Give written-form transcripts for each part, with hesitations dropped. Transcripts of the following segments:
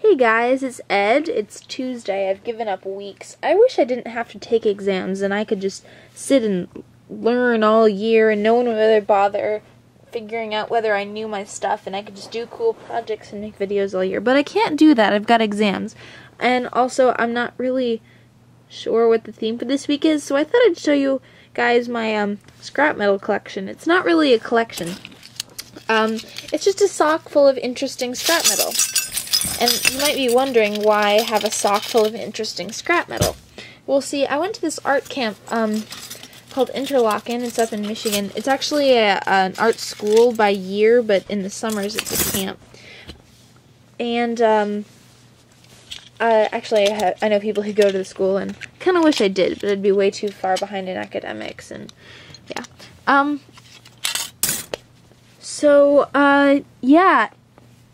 Hey guys, it's Ed. It's Tuesday. I've given up weeks. I wish I didn't have to take exams and I could just sit and learn all year and no one would ever bother figuring out whether I knew my stuff and I could just do cool projects and make videos all year. But I can't do that. I've got exams. And also, I'm not really sure what the theme for this week is, so I thought I'd show you guys my scrap metal collection. It's not really a collection. It's just a sock full of interesting scrap metal. And you might be wondering why I have a sock full of interesting scrap metal. Well, see, I went to this art camp called Interlochen. It's up in Michigan. It's actually an art school by year, but in the summers it's a camp. And actually, I know people who go to the school, and kind of wish I did, but I'd be way too far behind in academics, and yeah. Yeah.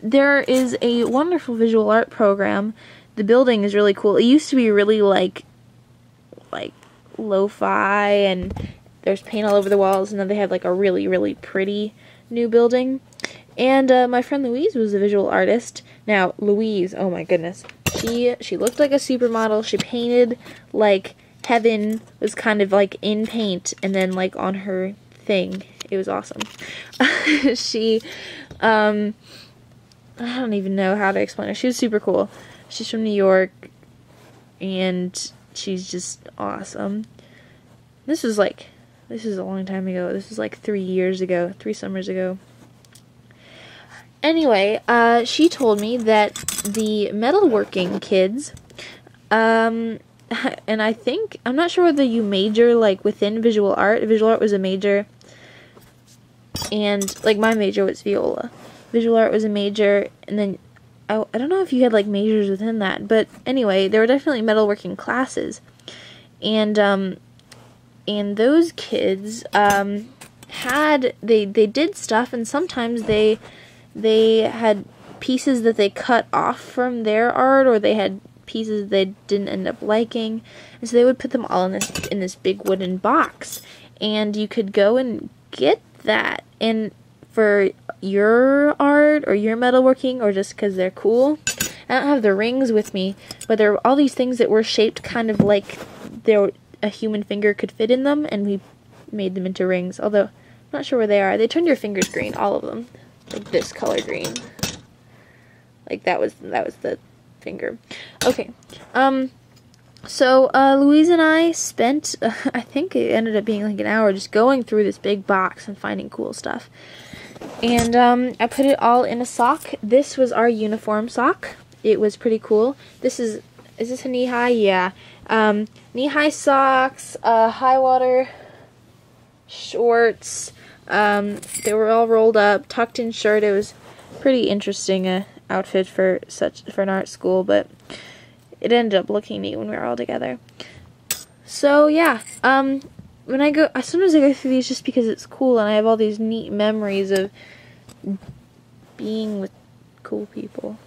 There is a wonderful visual art program. The building is really cool. It used to be really like lo-fi and there's paint all over the walls, and then they have like a really, really pretty new building. And my friend Louise was a visual artist. Now, Louise, oh my goodness. She looked like a supermodel. She painted like heaven was kind of like in paint and then like on her thing. It was awesome. I don't even know how to explain her. She was super cool. She's from New York, and she's just awesome. This is a long time ago. This was like 3 years ago, 3 summers ago. Anyway, she told me that the metalworking kids, and I'm not sure whether you major like within visual art. Visual art was a major, and like my major was viola. Visual art was a major, and then I don't know if you had like majors within that, but anyway, there were definitely metalworking classes, and those kids they did stuff, and sometimes they had pieces that they cut off from their art, or they had pieces they didn't end up liking, and so they would put them all in this big wooden box, and you could go and get that, and for your art or your metalworking, or just because they're cool. I don't have the rings with me, but there were all these things that were shaped kind of like a human finger could fit in them, and we made them into rings, although I'm not sure where they are. They turned your fingers green, all of them. Like this color green. Like that was the finger. Okay. So Louise and I spent, I think it ended up being like an hour just going through this big box and finding cool stuff. And I put it all in a sock. This was our uniform sock. It was pretty cool. Is this a knee-high? Yeah. Knee-high socks, high water shorts. They were all rolled up, tucked in shirt. It was pretty interesting outfit for an art school, but it ended up looking neat when we were all together. So yeah, sometimes I go through these just because it's cool, and I have all these neat memories of being with cool people.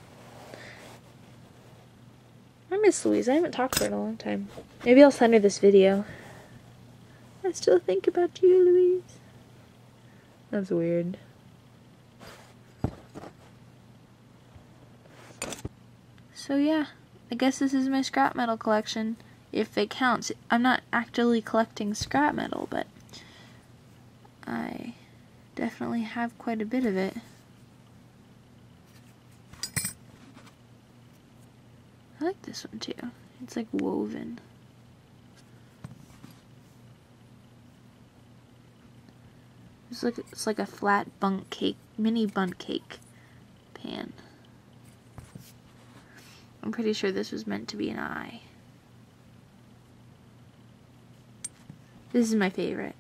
I miss Louise. I haven't talked to her in a long time. Maybe I'll send her this video. I still think about you, Louise. That's weird. So yeah, I guess this is my scrap metal collection. If it counts. I'm not actually collecting scrap metal, but I definitely have quite a bit of it. I like this one too. It's like woven. It's like a flat bundt cake, mini bundt cake pan. I'm pretty sure this was meant to be an eye. This is my favorite.